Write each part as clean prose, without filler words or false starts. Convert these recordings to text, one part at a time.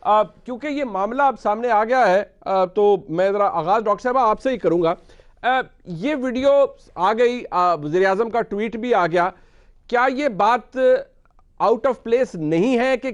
क्योंकि ये मामला अब सामने आ गया है, तो मैं ज़रा आगाज़ डॉक्टर साहब आपसे ही करूँगा। ये वीडियो आ गई, वज़ीर-ए-आज़म का ट्वीट भी आ गया, क्या ये बात आउट ऑफ प्लेस नहीं है कि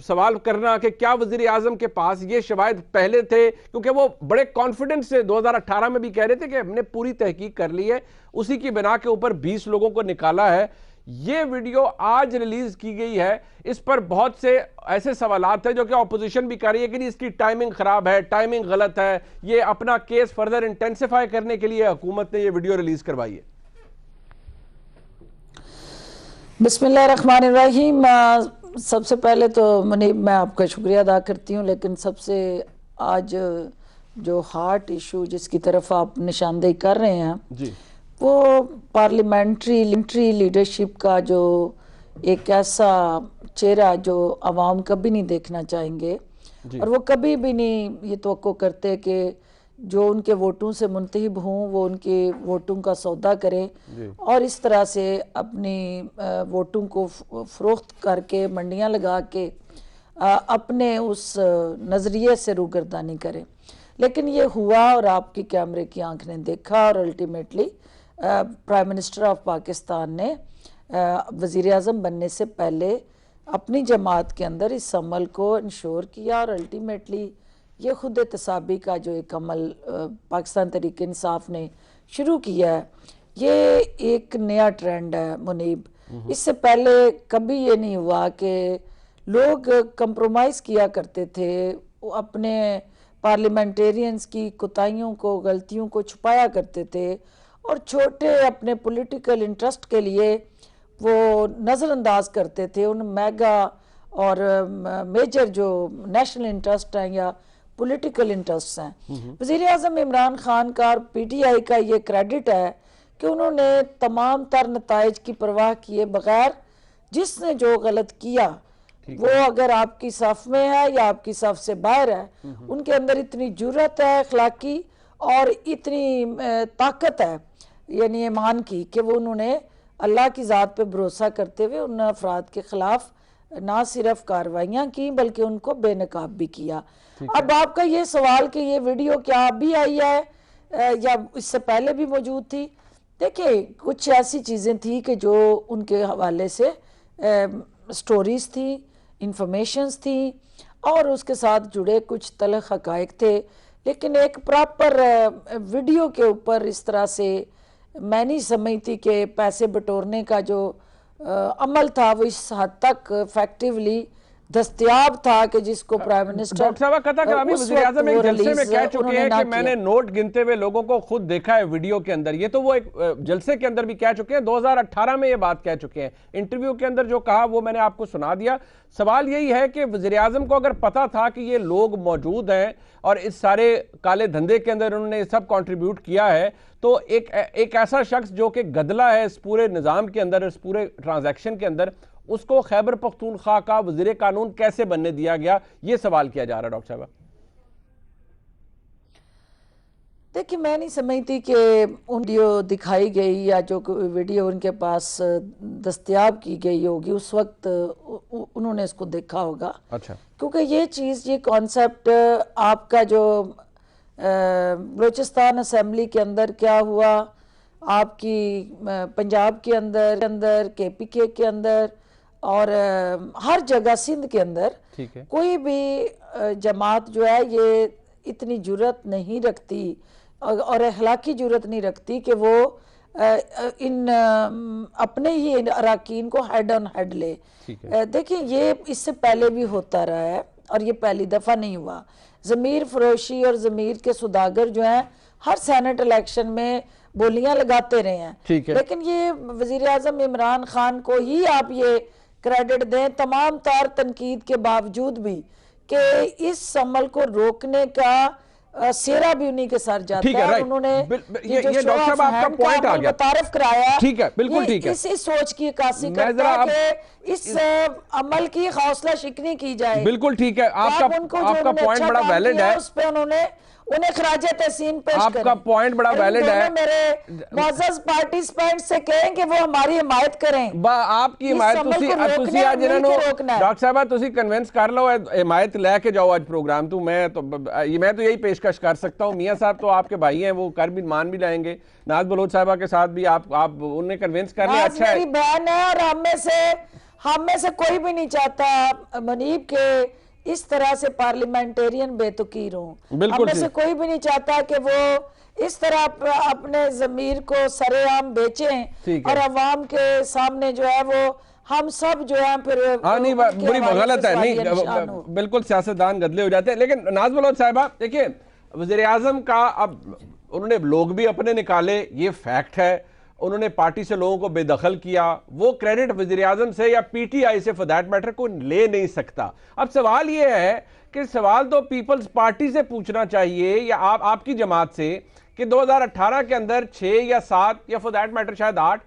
सवाल करना कि क्या वज़ीर-ए-आज़म के पास ये शवाहिद पहले थे? क्योंकि वो बड़े कॉन्फिडेंस से 2018 में भी कह रहे थे कि हमने पूरी तहकीक कर ली है, उसी की बिना के ऊपर 20 लोगों को निकाला है। ये वीडियो आज रिलीज की गई है, इस पर बहुत से ऐसे सवालात हैं जो कि ऑपोजिशन भी कर रही है कि इसकी टाइमिंग खराब है, टाइमिंग गलत है, ये अपना केस फर्दर इंटेंसिफाई करने के लिए हुकूमत ने ये वीडियो रिलीज करवाई है। बिस्मिल्लाहिर्रहमानिर्रहीम। सबसे पहले तो मैं आपका शुक्रिया अदा करती हूँ, लेकिन सबसे आज जो हार्ट इशू जिसकी तरफ आप निशानदेही कर रहे हैं जी, वो पार्लियामेंट्री लीडरशिप का जो एक ऐसा चेहरा जो आवाम कभी नहीं देखना चाहेंगे, और वो कभी भी नहीं ये तवक्को करते कि जो उनके वोटों से मुंतहिब हों वो उनके वोटों का सौदा करें और इस तरह से अपनी वोटों को फरोख्त करके मंडियां लगा के अपने उस नज़रिए से रूगर्दानी करें। लेकिन ये हुआ और आपकी कैमरे की आंख ने देखा, और ultimately prime minister of Pakistan ने वज़ीर आज़म बनने से पहले अपनी जमात के अंदर इस अमल को इंश्योर किया, और अल्टीमेटली ये खुद एहतसाबी का जो एक अमल पाकिस्तान तहरीक इंसाफ ने शुरू किया है, ये एक नया ट्रेंड है मुनीब। इससे पहले कभी ये नहीं हुआ कि लोग कंप्रोमाइज़ किया करते थे, अपने पार्लियामेंटेरियंस की कोताहियों को, गलतियों को छुपाया करते थे, और छोटे अपने पॉलिटिकल इंटरेस्ट के लिए वो नज़रअंदाज करते थे उन मेगा और मेजर जो नेशनल इंटरेस्ट हैं या पॉलिटिकल इंटरेस्ट हैं। वज़ीर आज़म इमरान खान का और PTI का ये क्रेडिट है कि उन्होंने तमाम तर नताइज की परवाह किए बगैर जिसने जो गलत किया वो अगर आपकी सफ में है या आपकी सफ से बाहर है, उनके अंदर इतनी जुर्रत है अखलाकी और इतनी ताकत है यानी ईमान की कि वो उन्होंने अल्लाह की ज़ात पे भरोसा करते हुए उन अफराद के ख़िलाफ़ ना सिर्फ कार्रवाइयाँ की बल्कि उनको बेनकाब भी किया। अब आपका ये सवाल कि ये वीडियो क्या अभी आई है या इससे पहले भी मौजूद थी, देखिए कुछ ऐसी चीज़ें थी कि जो उनके हवाले से स्टोरीज़ थी, इंफॉर्मेशंस थी, और उसके साथ जुड़े कुछ तल्ख़ हक़ाइक़ थे, लेकिन एक प्रॉपर वीडियो के ऊपर इस तरह से मैं नहीं समझती कि पैसे बटोरने का जो अमल था वो इस हद तक इफेक्टिवली दस्तयाब था कि जिसको प्राइम मिनिस्टर डॉक्टर साहब कथा वज़ीर-ए-आज़म एक जलसे में कह चुके हैं कि मैंने नोट गिनते हुए लोगों को खुद देखा है वीडियो के अंदर। ये तो वो एक जलसे के अंदर भी कह चुके हैं, 2018 में ये बात कह चुके हैं। इंटरव्यू के अंदर जो कहा वो मैंने आपको सुना दिया। सवाल यही है कि वज़ीर-ए-आज़म को अगर पता था कि ये लोग मौजूद हैं और इस सारे काले धंधे के अंदर उन्होंने सब कॉन्ट्रीब्यूट किया है, तो एक ऐसा शख्स जो कि गदला है इस पूरे निज़ाम के अंदर, इस पूरे ट्रांजैक्शन के अंदर, उसको खैबर पख्तूनख्वा का वज़ीर कानून कैसे बनने दिया गया, ये सवाल किया जा रहा है। डॉक्टर साहब देखिए, मैं नहीं समझती कि वीडियो दिखाई गई या जो वीडियो उनके पास दस्तयाब की गई होगी उस वक्त उन्होंने इसको देखा होगा। अच्छा, क्योंकि ये चीज़, ये कॉन्सेप्ट आपका जो बलूचिस्तान असेंबली के अंदर क्या हुआ, आपकी पंजाब के अंदर KPK के अंदर और हर जगह सिंध के अंदर कोई भी जमात जो है ये इतनी जुर्रत नहीं रखती और अखलाकी जुर्रत नहीं रखती कि वो इन अपने ही अराकीन को हेड ऑन हेड ले। देखिए, ये इससे पहले भी होता रहा है और ये पहली दफ़ा नहीं हुआ। ज़मीर फरोशी और ज़मीर के सुदागर जो हैं हर सेनेट इलेक्शन में बोलियां लगाते रहे हैं, लेकिन ये वज़ीर आज़म इमरान खान को ही आप ये क्रेडिट दें तमाम तार तनकीद के बावजूद भी कि इस अमल को रोकने का सेरा भी उन्हीं के साथ जाता है। उन्होंने ये डॉक्टर साहब आपका पॉइंट आ गया, तारफ कराया, ठीक है, बिल्कुल ठीक है। इस सोच की अक्कासी करता है कि इस अमल की हौसला शिकनी की जाए। बिल्कुल ठीक है, आपका पॉइंट बड़ा वैलिड है। उस पे उन्होंने उन्हें खराज तहसीन पेश करें। आपका पॉइंट बड़ा वैलिड है। मेरे मौजूद पार्टिसिपेंट से कहें कि वो हमारी हिमायत करें। आपकी हिमायत डॉक्टर साहब तुसी कन्विंस कर लो, हिमायत लेके जाओ आज प्रोग्राम। तो मैं तो यही पेशकश कर सकता हूँ। मियाँ साहब तो आपके भाई हैं, वो कर भी मान भी जाएंगे। नाज बलोच साहबा के साथ भी आप उन्हें कन्विंस कर लें। अच्छा मेरी बहन है और हम में से कोई भी नहीं चाहता मुनीब के इस तरह से पार्लियामेंटेरियन बेतुकीर हो। हम में से कोई भी नहीं चाहता कि वो इस तरह अपने जमीर को सरेआम बेचें और अवाम के सामने जो है वो हम सब जो है फिर नहीं बुरी गलत है, नहीं बिल्कुल सियासतदान गदले हो जाते हैं। लेकिन नाज बलोच साहिबा देखिए, वज़ीर आज़म का अब उन्होंने लोग भी अपने निकाले, ये फैक्ट है। उन्होंने पार्टी से लोगों को बेदखल किया, वो क्रेडिट वज़ीर आज़म से या पीटीआई से फॉर दैट मैटर को ले नहीं सकता। अब सवाल ये है कि सवाल तो पीपल्स पार्टी से पूछना चाहिए या आपकी जमात से कि 2018 के अंदर 6 या 7 या फॉर दैट मैटर शायद 8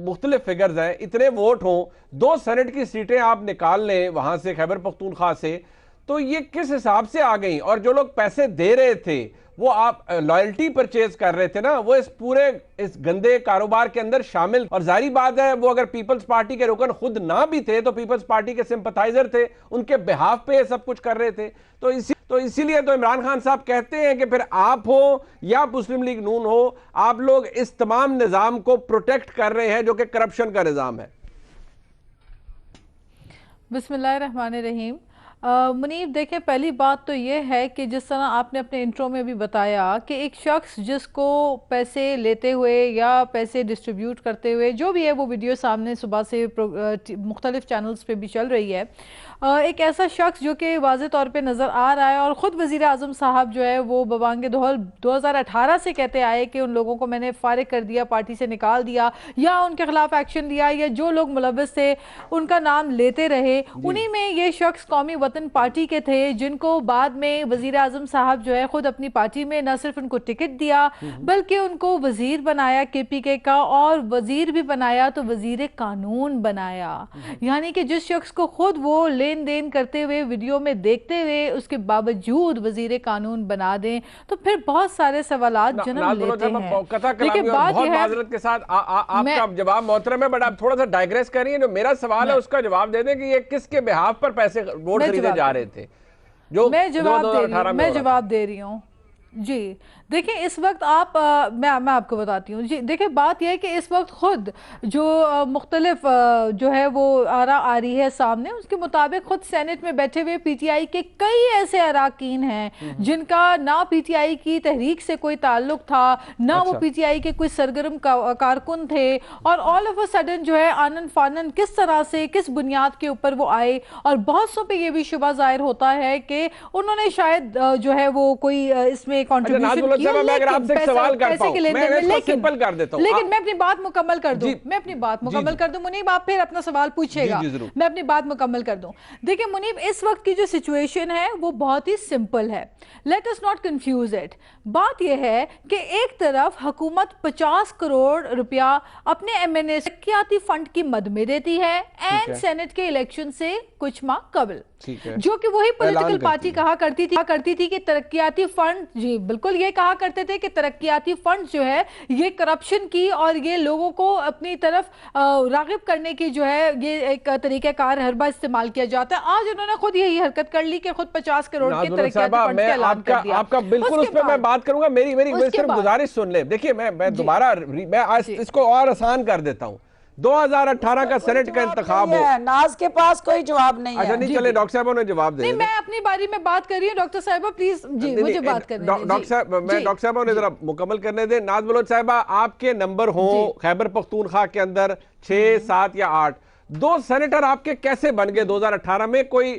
मुख्तलिफ फिगर्स हैं, इतने वोट हों, 2 सेनेट की सीटें आप निकाल लें वहां से खैबर पख्तूनख्वा से, तो ये किस हिसाब से आ गई? और जो लोग पैसे दे रहे थे वो आप लॉयल्टी परचेज कर रहे थे ना, वो इस गंदे कारोबार के अंदर शामिल। और जाहिर बात है वो अगर पीपल्स पार्टी के रुकन खुद ना भी थे तो पीपल्स पार्टी के सिंपथाइजर थे, उनके बिहाफ पे सब कुछ कर रहे थे। तो इसीलिए तो इमरान खान साहब कहते हैं कि फिर आप हो या मुस्लिम लीग नून हो, आप लोग इस तमाम निजाम को प्रोटेक्ट कर रहे हैं जो कि करप्शन का निजाम है। बिस्मिल्लाहिर्रहमानिर्रहीम। मुनीब देखें, पहली बात तो ये है कि जिस तरह आपने अपने इंट्रो में भी बताया कि एक शख्स जिसको पैसे लेते हुए या पैसे डिस्ट्रीब्यूट करते हुए जो भी है वो वीडियो सामने सुबह से मुख्तलिफ चैनल्स पे भी चल रही है, एक ऐसा शख्स जो कि वाज़े तौर पे नज़र आ रहा है और ख़ुद वज़ीर आज़म साहब जो है वो बबांगे दोहल 2018 से कहते आए कि उन लोगों को मैंने फारिग कर दिया, पार्टी से निकाल दिया या उनके खिलाफ एक्शन लिया या जो लोग मुलव्वस थे उनका नाम लेते रहे। उन्हीं में ये शख्स कौमी वतन पार्टी के थे जिनको बाद में वज़ीर आज़म साहब जो है ख़ुद अपनी पार्टी में न सिर्फ उनको टिकट दिया बल्कि उनको वज़ीर बनाया KPK का, और वज़ीर भी बनाया तो वज़ीर कानून बनाया। यानी कि जिस शख्स को खुद वो लेन देन करते हुए वीडियो में देखते हुए उसके बावजूद वज़ीर कानून बना दें तो फिर बहुत सारे सवालात जन्म लेते हैं। लेकिन बात बहुत माजरत के साथ आपका जवाब मोहतरम है, बट आप थोड़ा सा डाइग्रेस कर रही हैं। जो मेरा सवाल है उसका जवाब दे दें कि ये किसके बिहाफ पर पैसे वोट खरीदे जा रहे थे? जो मैं जवाब दे रही हूँ जी। देखिए इस वक्त मैं आपको बताती हूँ जी। देखिए बात यह है कि इस वक्त खुद जो मुख्तलिफ जो है वो आरा आ रही है सामने, उसके मुताबिक खुद सेनेट में बैठे हुए PTI के कई ऐसे अराकीन हैं जिनका ना PTI की तहरीक से कोई ताल्लुक था, ना वो PTI के कोई सरगर्म कारकुन थे, और ऑल ऑफ अ सडन जो है आनन फानन किस तरह से किस बुनियाद के ऊपर वो आए। और बहुत सौ पे ये भी शुबा जाहिर होता है कि उन्होंने शायद जो है वो कोई इसमें कंट्रीब्यूशन अगर आपसे एक सवाल कर पाऊं, मैं सिंपल कर देता हूं। लेकिन मैं अपनी बात मुकम्मल कर दूं, मुनीब आप फिर अपना सवाल पूछेगा, मैं अपनी बात मुकम्मल कर दूं। देखिए मुनीब, इस वक्त की जो सिचुएशन है वो बहुत ही सिंपल है, let us not confuse it. बात यह है कि एक तरफ हुकूमत 50 करोड़ रुपया अपने MNA तरक्याती फंड की मद में देती है एंड सेनेट के इलेक्शन से कुछ माह कबल, जो कि वही पॉलिटिकल पार्टी कहा करती थी कि तरक्याती फंड, जी बिल्कुल ये कहा करते थे कि तरक्याती फंड जो है ये करप्शन की और ये लोगों को अपनी तरफ रागिब करने की जो है ये एक तरीक़ाकार हरबा इस्तेमाल किया जाता है। आज उन्होंने खुद यही हरकत कर ली कि खुद 50 करोड़ के तरक्याती फंड का ऐलान कर दिया। आपका बिल्कुल उस पर मैं बात करूंगा, मेरी सिर्फ गुजारिश सुन ले। देखिए मैं दोबारा इसको और आसान कर देता हूं। 2018 का सेनेट का इंतखाब हो, नाज के पास कोई जवाब नहीं है। अच्छा नहीं, चले डॉक्टर साहब ने जवाब दे। नहीं, मैं अपनी बारी में बात कर रही हूँ, डॉक्टर साहिबा प्लीज जी मुझे बात करने दें। डॉक्टर साहब ने जरा मुकम्मल करने दें। नाज बलोच साहिबा, आपके नंबर हो खैबर पख्तूनख्वा के अंदर 6, 7 या 8, 2 सेनेटर आपके कैसे बन गए 2018 में? कोई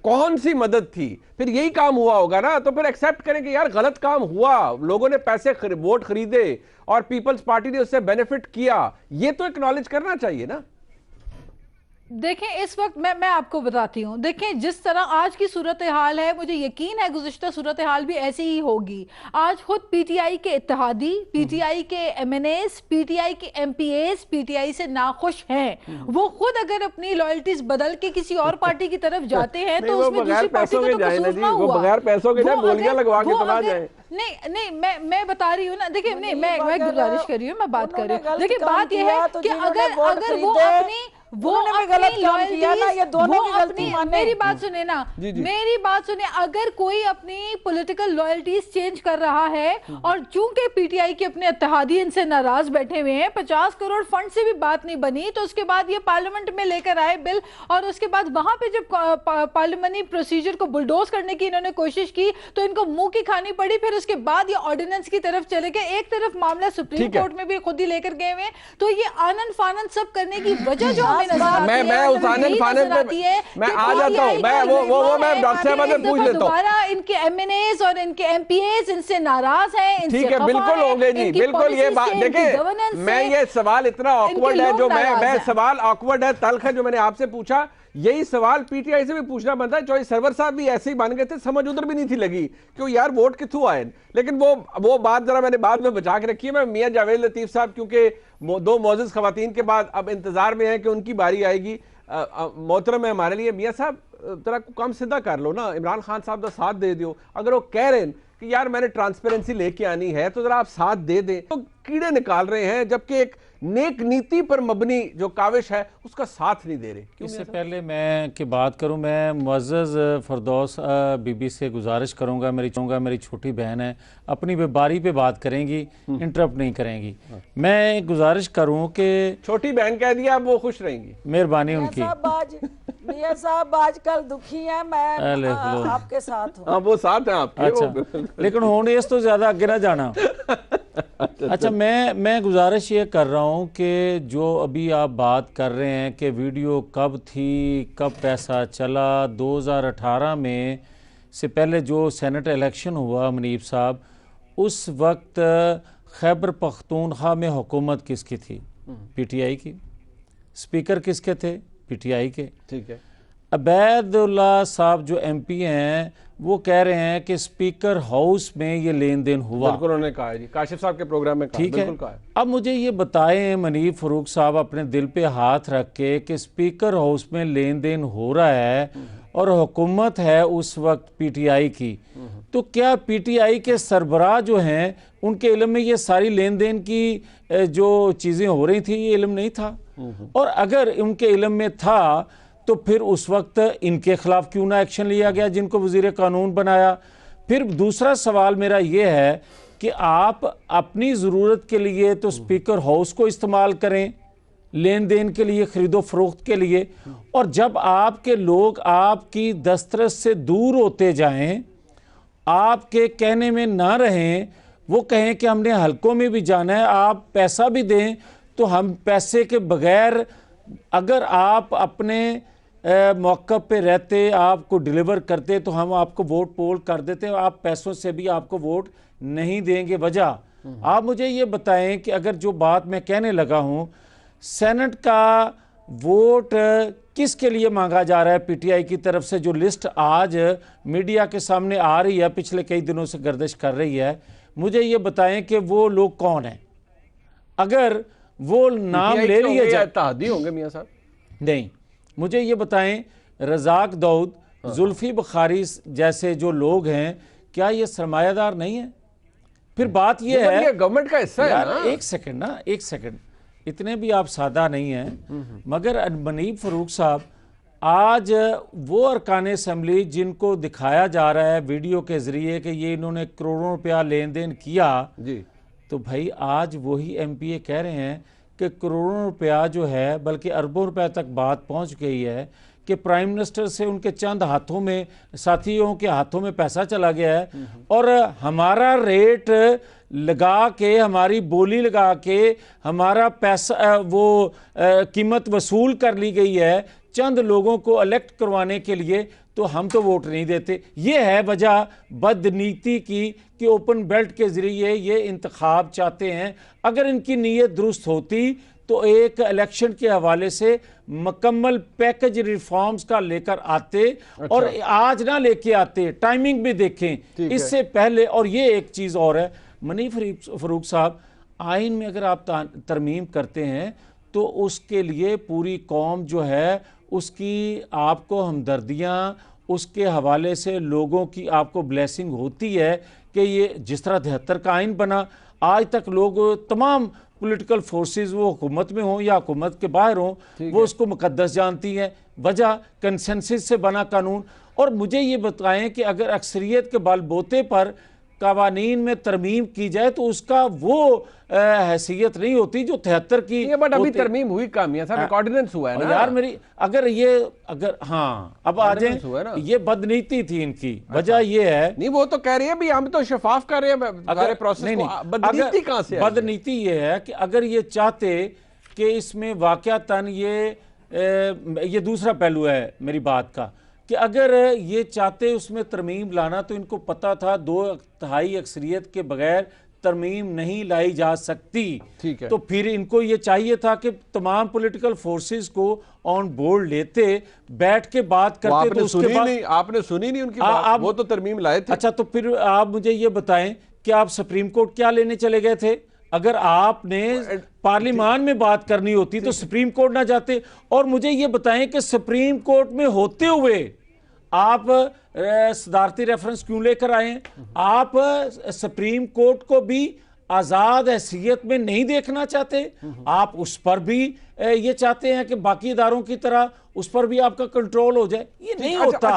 कौन सी मदद थी? फिर यही काम हुआ होगा ना, तो फिर एक्सेप्ट करें कि यार गलत काम हुआ, लोगों ने पैसे वोट खरीदे और पीपल्स पार्टी ने उससे बेनिफिट किया, ये तो एक्नॉलेज करना चाहिए ना। देखें इस वक्त मैं आपको बताती हूँ, देखें जिस तरह आज की सूरत हाल है, मुझे यकीन है गुज़िश्ता सूरत हाल भी ऐसी ही होगी। आज खुद पीटीआई के इत्तेहादी, पीटीआई के एमएनएस, पीटीआई के एमपीएस पीटीआई से नाखुश हैं। वो खुद अगर अपनी लॉयल्टीज बदल के किसी और पार्टी की तरफ जाते हैं तो उसमें दूसरी पार्टी का तो कसूर ना हुआ। बगैर पैसों के गोलियां लगवा के चला जाए। नहीं मैं बता रही हूँ ना, देखिए नहीं मैं गुजारिश कर रही हूँ, मैं बात कर रही हूँ। देखिए बात यह है कि अगर वो अपनी मेरी बात सुने ना, मेरी बात सुने, अगर कोई अपनी पॉलिटिकल लॉयल्टीज चेंज कर रहा है और चूंकि पीटीआई के अपने इत्तेहादी इनसे नाराज बैठे हुए हैं, 50 करोड़ फंड से भी बात नहीं बनी, तो उसके बाद ये पार्लियामेंट में लेकर आए बिल, और उसके बाद वहां पे जब पार्लियामेंट्री प्रोसीजर को बुलडोज करने की इन्होंने कोशिश की तो इनको मुंह की खानी पड़ी। फिर उसके बाद ये ऑर्डिनेंस की तरफ चले गए, एक तरफ मामला सुप्रीम कोर्ट में भी खुद ही लेकर गए हुए। तो ये आनंद फानंद सब करने की वजह जो मैं उस आनंद फानंद पे मैं आ जाता हूं, मैं डॉक्टर साहब से पूछ लेता हूं। दोबारा इनके एमएनएस और इनके एमपीएस इनसे नाराज हैं, इनसे ठीक है, बिल्कुल होंगे जी, बिल्कुल। ये बात देखिए, मैं ये सवाल इतना ऑकवर्ड है जो मैं सवाल ऑकवर्ड है, तल्ख है जो मैंने आपसे पूछा, यही सवाल पीटीआई से भी पूछना बनता है। चौधरी सरवर साहब भी ऐसे ही बन गए थे, समझ उधर भी नहीं थी लगी क्यों यार वोट किथों आए। लेकिन वो बात जरा मैंने बाद में बचा के रखी है। मैं मियां जावेद लतीफ साहब, क्योंकि दो मोअज़्ज़ज़ खवातीन के बाद अब इंतजार में है कि उनकी बारी आएगी। मोहतरम है हमारे लिए, मियां साहब जरा काम सीधा कर लो ना, इमरान खान साहब का साथ दे दो। अगर वो कह रहे हैं कि यार मैंने ट्रांसपेरेंसी लेके आनी है तो जरा आप साथ दे दें, तो कीड़े निकाल रहे हैं, जबकि एक नेक नीति पर मबनी जो काविश है उसका साथ नहीं दे रहे। इससे पहले मैं की बात करूं, मैं मुअज़्ज़ज़ फरदौस बीबी से गुजारिश करूंगा, मेरी छोटी बहन है, अपनी बारी पे बात करेंगी, इंटरप्ट नहीं करेंगी। मैं गुजारिश करूं कि छोटी बहन कह दिया, अब वो खुश रहेंगी, मेहरबानी उनकी। मियां साहब आजकल दुखी है, मैं आपके साथ हूं। वो साथ हैं आपके। अच्छा, लेकिन होने इस तो ज्यादा आगे ना जाना। अच्छा, मैं गुजारिश ये कर रहा हूँ कि जो अभी आप बात कर रहे हैं कि वीडियो कब थी, कब पैसा चला, 2018 में से पहले जो सेनेट इलेक्शन हुआ मुनीब साहब, उस वक्त खैबर पख्तूनख्वा में हुकूमत किसकी थी? पीटीआई की। स्पीकर किसके थे? पीटीआई के। ठीक है। अबैदुल्ला साहब जो एमपी हैं वो कह रहे हैं कि स्पीकर हाउस में ये लेन देन हुआ। बिल्कुल उन्होंने कहा है जी, काशिफ साहब के प्रोग्राम में कहा, ठीक है। कहा है। अब मुझे ये बताएं मनीब फरूक साहब अपने दिल पे हाथ रख के कि स्पीकर हाउस में लेन देन हो रहा है और हुकूमत है उस वक्त पीटीआई की, तो क्या पीटीआई के सरबराह जो हैं उनके इल्म में ये सारी लेन देन की जो चीज़ें हो रही थी ये इल्म नहीं था? और अगर उनके इल्म में था तो फिर उस वक्त इनके खिलाफ क्यों ना एक्शन लिया गया जिनको वजीर कानून बनाया? फिर दूसरा सवाल मेरा ये है कि आप अपनी ज़रूरत के लिए तो स्पीकर हाउस को इस्तेमाल करें लेन देन के लिए, खरीदो फरोख्त के लिए, और जब आपके लोग आपकी दस्तरस से दूर होते जाएं, आपके कहने में ना रहें, वो कहें कि हमने हलकों में भी जाना है, आप पैसा भी दें, तो हम पैसे के बगैर, अगर आप अपने मौक़ा पे रहते, आपको डिलीवर करते, तो हम आपको वोट पोल कर देते, आप पैसों से भी आपको वोट नहीं देंगे। वजह आप मुझे ये बताएं कि अगर जो बात मैं कहने लगा हूँ, सेनेट का वोट किसके लिए मांगा जा रहा है पीटीआई की तरफ से, जो लिस्ट आज मीडिया के सामने आ रही है, पिछले कई दिनों से गर्दिश कर रही है, मुझे ये बताएं कि वो लोग कौन हैं? अगर वो नाम ले लिए जाए, होंगे मियां साहब? नहीं, मुझे ये बताएं रज़ाक दाऊद, जुल्फी बुखारी जैसे जो लोग हैं, क्या ये सरमायादार नहीं है? फिर बात ये है गवर्नमेंट का हिस्सा है ना। एक सेकंड, इतने भी आप सादा नहीं हैं। मगर मनीब फरूक साहब, आज वो अरकान असम्बली जिनको दिखाया जा रहा है वीडियो के जरिए कि ये इन्होंने करोड़ों रुपया लेन देन किया जी, तो भाई आज वही एमपीए कह रहे हैं कि करोड़ों रुपया जो है, बल्कि अरबों रुपया तक बात पहुंच गई है कि प्राइम मिनिस्टर से उनके चंद हाथों में, साथियों के हाथों में पैसा चला गया है, और हमारा रेट लगा के, हमारी बोली लगा के, हमारा पैसा वो कीमत वसूल कर ली गई है चंद लोगों को इलेक्ट करवाने के लिए, तो हम तो वोट नहीं देते। ये है वजह बदनीति की कि ओपन बेल्ट के जरिए ये इंतखाब चाहते हैं। अगर इनकी नीयत दुरुस्त होती तो एक इलेक्शन के हवाले से मुकम्मल पैकेज रिफॉर्म्स का लेकर आते। और आज ना लेके आते, टाइमिंग भी देखें इससे पहले। और ये एक चीज और है मुनीफ फरूक साहब, आइन में अगर आप तरमीम करते हैं तो उसके लिए पूरी कौम जो है उसकी आपको हमदर्दियाँ, उसके हवाले से लोगों की आपको ब्लेसिंग होती है कि ये जिस तरह 73 का आइन बना, आज तक लोग तमाम पॉलिटिकल फोर्सेस वो हुकूमत में हों या हुकूमत के बाहर हों, वो उसको मुकद्दस जानती हैं। वजह कंसेंसस से बना कानून। और मुझे ये बताएं कि अगर अक्सरियत के बलबूते पर कवानीन में तरमीम की जाए तो उसका वो हैसियत नहीं होती जो 73 की। ये बट अभी तरमीम हुई काम साहब, ऑर्डिनेंस हुआ है ना यार मेरी, अगर हाँ अब आ जाए, ये बदनीति थी इनकी। वजह ये है, नहीं वो तो कह रही है भी हम तो शफाफ कर रहे हैं सारे प्रोसेस को, बदनीति कहां से? बदनीति ये है कि अगर ये चाहते कि इसमें वाकयातन ये दूसरा पहलू है मेरी बात का, कि अगर ये चाहते उसमें तरमीम लाना तो इनको पता था 2/3 अक्सरियत के बगैर तरमीम नहीं लाई जा सकती। ठीक है। तो फिर इनको ये चाहिए था कि तमाम पॉलिटिकल फोर्सेस को ऑन बोर्ड लेते, बैठ के बात करते। तो उसके बाद आपने सुनी नहीं उनकी बात, वो तो तरमीम लाए थे। अच्छा, तो फिर आप मुझे ये बताएं कि आप सुप्रीम कोर्ट क्या लेने चले गए थे? अगर आपने पार्लियामान में बात करनी होती तो सुप्रीम कोर्ट ना जाते। और मुझे ये बताएं कि सुप्रीम कोर्ट में होते हुए आप सदारती रेफरेंस क्यों लेकर आए? आप सुप्रीम कोर्ट को भी आजाद हैसियत में नहीं देखना चाहते? आप उस पर भी ये चाहते हैं कि बाकी इदारों की तरह उस पर भी आपका कंट्रोल हो जाए? ये नहीं होता।